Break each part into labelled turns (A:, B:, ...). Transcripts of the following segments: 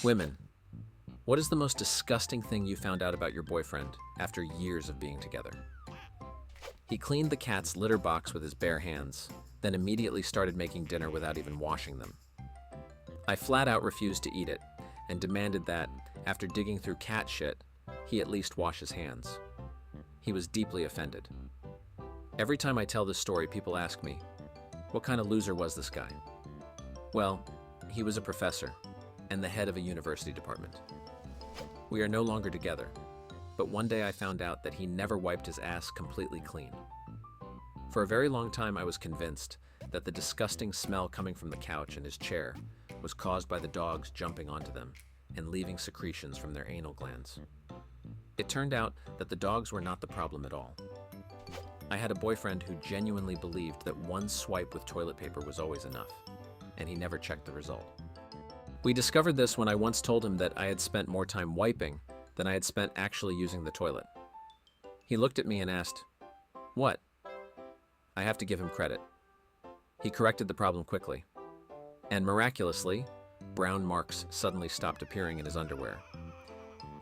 A: Women, what is the most disgusting thing you found out about your boyfriend after years of being together? He cleaned the cat's litter box with his bare hands, then immediately started making dinner without even washing them. I flat out refused to eat it and demanded that, after digging through cat shit, he at least wash his hands. He was deeply offended. Every time I tell this story, people ask me, what kind of loser was this guy? Well, he was a professor and the head of a university department. We are no longer together, but one day I found out that he never wiped his ass completely clean. For a very long time, I was convinced that the disgusting smell coming from the couch and his chair was caused by the dogs jumping onto them and leaving secretions from their anal glands. It turned out that the dogs were not the problem at all. I had a boyfriend who genuinely believed that one swipe with toilet paper was always enough, and he never checked the result. We discovered this when I once told him that I had spent more time wiping than I had spent actually using the toilet. He looked at me and asked, "What?" I have to give him credit. He corrected the problem quickly. And miraculously, brown marks suddenly stopped appearing in his underwear.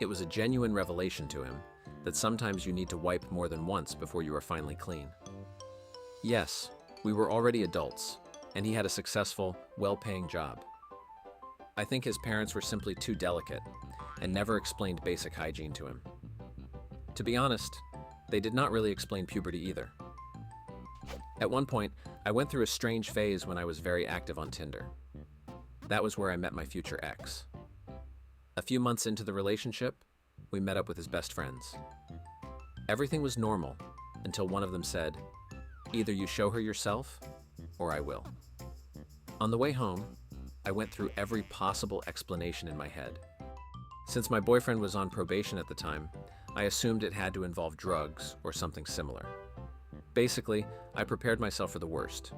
A: It was a genuine revelation to him that sometimes you need to wipe more than once before you are finally clean. Yes, we were already adults, and he had a successful, well-paying job. I think his parents were simply too delicate and never explained basic hygiene to him. To be honest, they did not really explain puberty either. At one point, I went through a strange phase when I was very active on Tinder. That was where I met my future ex. A few months into the relationship, we met up with his best friends. Everything was normal until one of them said, "Either you show her yourself, or I will." On the way home, I went through every possible explanation in my head. Since my boyfriend was on probation at the time, I assumed it had to involve drugs or something similar. Basically, I prepared myself for the worst.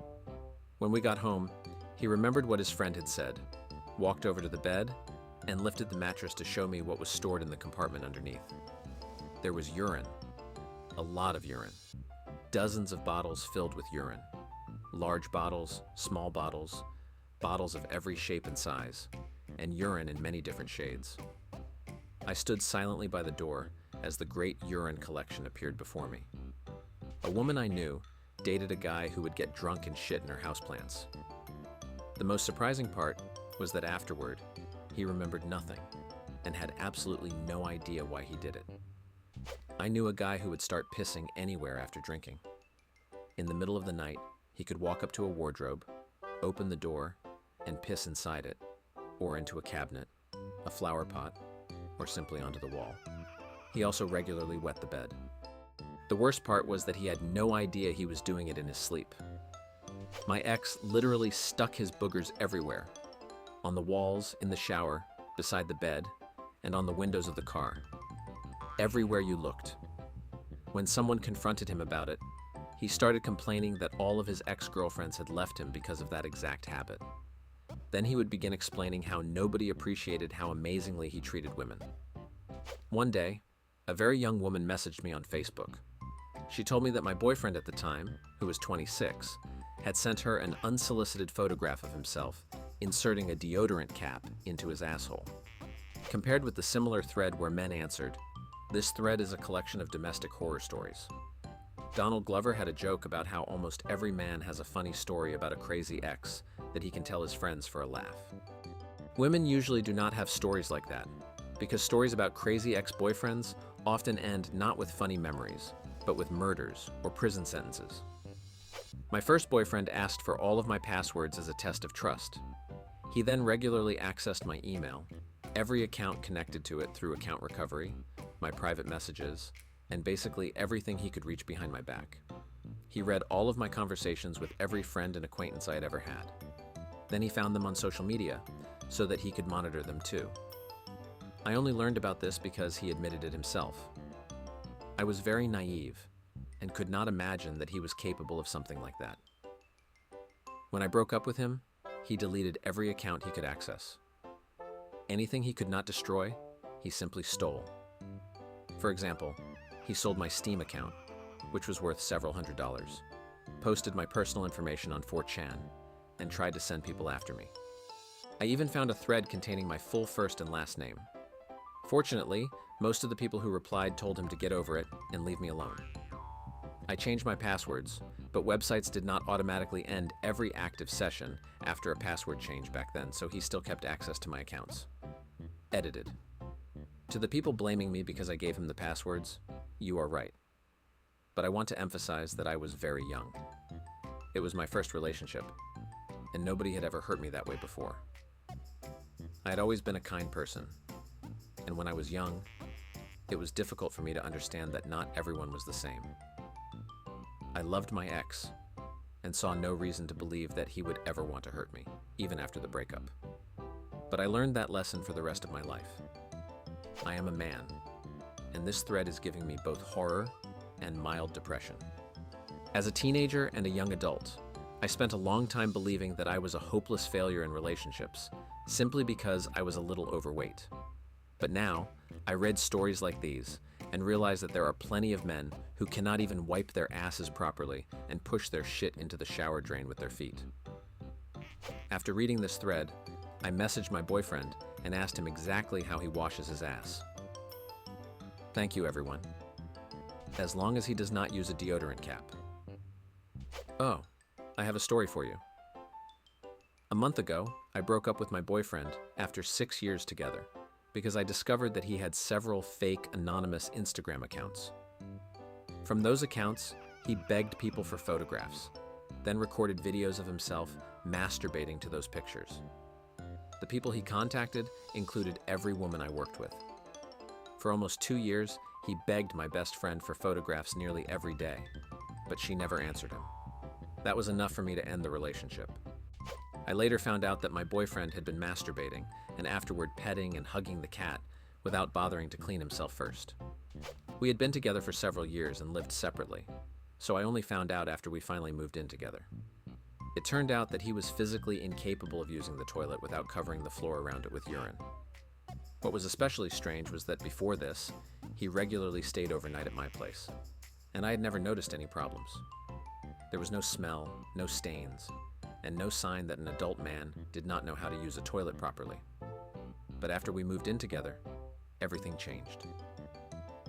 A: When we got home, he remembered what his friend had said, walked over to the bed, and lifted the mattress to show me what was stored in the compartment underneath. There was urine. A lot of urine. Dozens of bottles filled with urine. Large bottles, small bottles, bottles of every shape and size, and urine in many different shades. I stood silently by the door as the great urine collection appeared before me. A woman I knew dated a guy who would get drunk and shit in her houseplants. The most surprising part was that afterward, he remembered nothing and had absolutely no idea why he did it. I knew a guy who would start pissing anywhere after drinking. In the middle of the night, he could walk up to a wardrobe, open the door, and piss inside it, or into a cabinet, a flower pot, or simply onto the wall. He also regularly wet the bed. The worst part was that he had no idea he was doing it in his sleep. My ex literally stuck his boogers everywhere, on the walls, in the shower, beside the bed, and on the windows of the car. Everywhere you looked. When someone confronted him about it, he started complaining that all of his ex-girlfriends had left him because of that exact habit. Then he would begin explaining how nobody appreciated how amazingly he treated women. One day, a very young woman messaged me on Facebook. She told me that my boyfriend at the time, who was 26, had sent her an unsolicited photograph of himself inserting a deodorant cap into his asshole. Compared with the similar thread where men answered, this thread is a collection of domestic horror stories. Donald Glover had a joke about how almost every man has a funny story about a crazy ex that he can tell his friends for a laugh. Women usually do not have stories like that, because stories about crazy ex-boyfriends often end not with funny memories, but with murders or prison sentences. My first boyfriend asked for all of my passwords as a test of trust. He then regularly accessed my email, every account connected to it through account recovery, my private messages, and basically everything he could reach behind my back. He read all of my conversations with every friend and acquaintance I had ever had. Then he found them on social media so that he could monitor them too. I only learned about this because he admitted it himself. I was very naive and could not imagine that he was capable of something like that. When I broke up with him, he deleted every account he could access. Anything he could not destroy, he simply stole. For example, he sold my Steam account, which was worth several $100s, posted my personal information on 4chan, and tried to send people after me. I even found a thread containing my full first and last name. Fortunately, most of the people who replied told him to get over it and leave me alone. I changed my passwords, but websites did not automatically end every active session after a password change back then, so he still kept access to my accounts. Edited. To the people blaming me because I gave him the passwords, you are right. But I want to emphasize that I was very young. It was my first relationship, and nobody had ever hurt me that way before. I had always been a kind person, and when I was young, it was difficult for me to understand that not everyone was the same. I loved my ex, and saw no reason to believe that he would ever want to hurt me, even after the breakup. But I learned that lesson for the rest of my life. I am a man, and this thread is giving me both horror and mild depression. As a teenager and a young adult, I spent a long time believing that I was a hopeless failure in relationships, simply because I was a little overweight. But now, I read stories like these and realized that there are plenty of men who cannot even wipe their asses properly and push their shit into the shower drain with their feet. After reading this thread, I messaged my boyfriend and asked him exactly how he washes his ass. Thank you, everyone. As long as he does not use a deodorant cap. Oh, I have a story for you. A month ago, I broke up with my boyfriend after 6 years together because I discovered that he had several fake anonymous Instagram accounts. From those accounts, he begged people for photographs, then recorded videos of himself masturbating to those pictures. The people he contacted included every woman I worked with. For almost 2 years, he begged my best friend for photographs nearly every day, but she never answered him. That was enough for me to end the relationship. I later found out that my boyfriend had been masturbating and afterward petting and hugging the cat without bothering to clean himself first. We had been together for several years and lived separately, so I only found out after we finally moved in together. It turned out that he was physically incapable of using the toilet without covering the floor around it with urine. What was especially strange was that before this, he regularly stayed overnight at my place, and I had never noticed any problems. There was no smell, no stains, and no sign that an adult man did not know how to use a toilet properly. But after we moved in together, everything changed.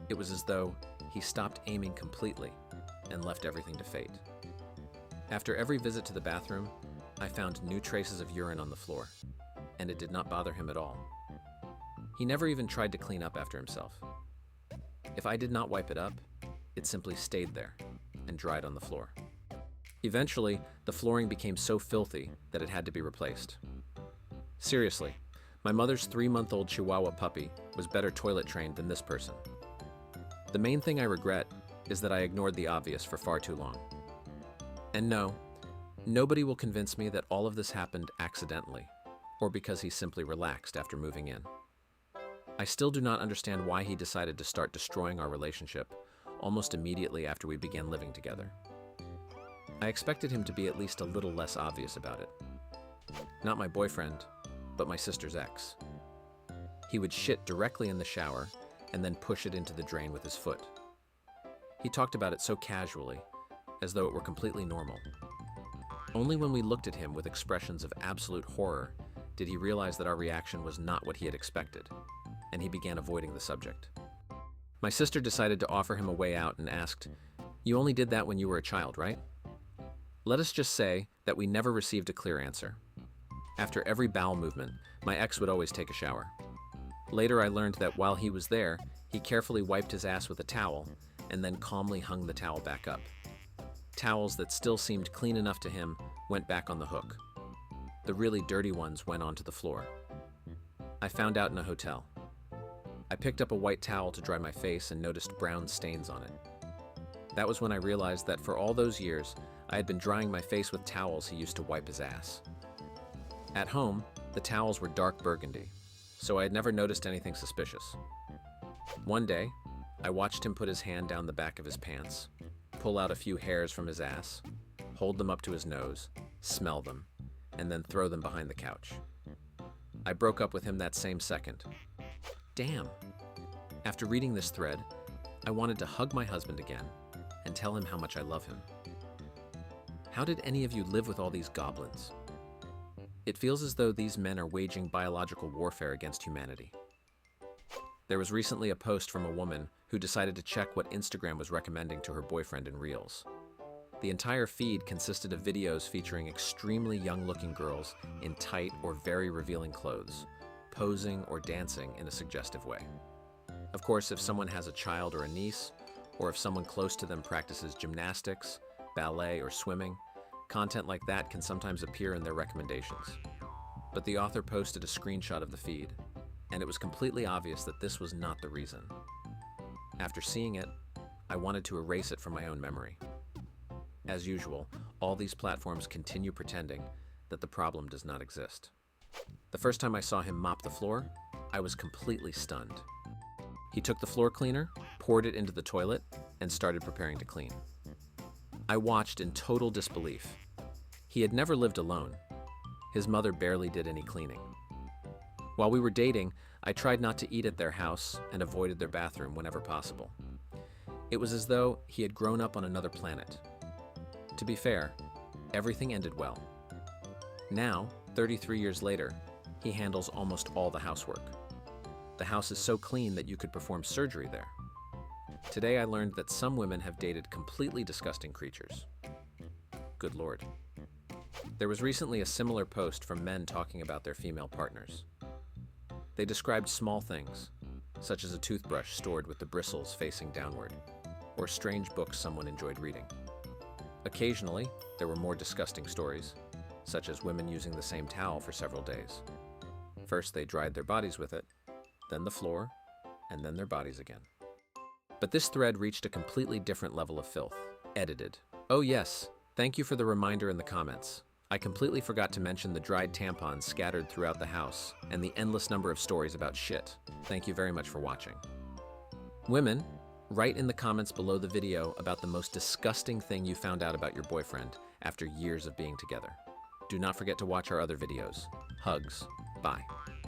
A: It was as though he stopped aiming completely and left everything to fate. After every visit to the bathroom, I found new traces of urine on the floor, and it did not bother him at all. He never even tried to clean up after himself. If I did not wipe it up, it simply stayed there and dried on the floor. Eventually, the flooring became so filthy that it had to be replaced. Seriously, my mother's 3-month-old Chihuahua puppy was better toilet trained than this person. The main thing I regret is that I ignored the obvious for far too long. And no, nobody will convince me that all of this happened accidentally, or because he simply relaxed after moving in. I still do not understand why he decided to start destroying our relationship almost immediately after we began living together. I expected him to be at least a little less obvious about it. Not my boyfriend, but my sister's ex. He would shit directly in the shower and then push it into the drain with his foot. He talked about it so casually, as though it were completely normal. Only when we looked at him with expressions of absolute horror did he realize that our reaction was not what he had expected, and he began avoiding the subject. My sister decided to offer him a way out and asked, "You only did that when you were a child, right?" Let us just say that we never received a clear answer. After every bowel movement, my ex would always take a shower. Later, I learned that while he was there, he carefully wiped his ass with a towel and then calmly hung the towel back up. Towels that still seemed clean enough to him went back on the hook. The really dirty ones went onto the floor. I found out in a hotel. I picked up a white towel to dry my face and noticed brown stains on it. That was when I realized that for all those years, I had been drying my face with towels he used to wipe his ass. At home, the towels were dark burgundy, so I had never noticed anything suspicious. One day, I watched him put his hand down the back of his pants, pull out a few hairs from his ass, hold them up to his nose, smell them, and then throw them behind the couch. I broke up with him that same second. Damn. After reading this thread, I wanted to hug my husband again and tell him how much I love him. How did any of you live with all these goblins? It feels as though these men are waging biological warfare against humanity. There was recently a post from a woman who decided to check what Instagram was recommending to her boyfriend in Reels. The entire feed consisted of videos featuring extremely young-looking girls in tight or very revealing clothes, posing or dancing in a suggestive way. Of course, if someone has a child or a niece, or if someone close to them practices gymnastics, ballet, or swimming, content like that can sometimes appear in their recommendations. But the author posted a screenshot of the feed, and it was completely obvious that this was not the reason. After seeing it, I wanted to erase it from my own memory. As usual, all these platforms continue pretending that the problem does not exist. The first time I saw him mop the floor, I was completely stunned. He took the floor cleaner, poured it into the toilet, and started preparing to clean. I watched in total disbelief. He had never lived alone. His mother barely did any cleaning. While we were dating, I tried not to eat at their house and avoided their bathroom whenever possible. It was as though he had grown up on another planet. To be fair, everything ended well. Now, 33 years later, he handles almost all the housework. The house is so clean that you could perform surgery there. Today I learned that some women have dated completely disgusting creatures. Good Lord. There was recently a similar post from men talking about their female partners. They described small things, such as a toothbrush stored with the bristles facing downward, or strange books someone enjoyed reading. Occasionally, there were more disgusting stories, such as women using the same towel for several days. First they dried their bodies with it, then the floor, and then their bodies again. But this thread reached a completely different level of filth. Edited. Oh yes, thank you for the reminder in the comments. I completely forgot to mention the dried tampons scattered throughout the house and the endless number of stories about shit. Thank you very much for watching. Women, write in the comments below the video about the most disgusting thing you found out about your boyfriend after years of being together. Do not forget to watch our other videos. Hugs. Bye.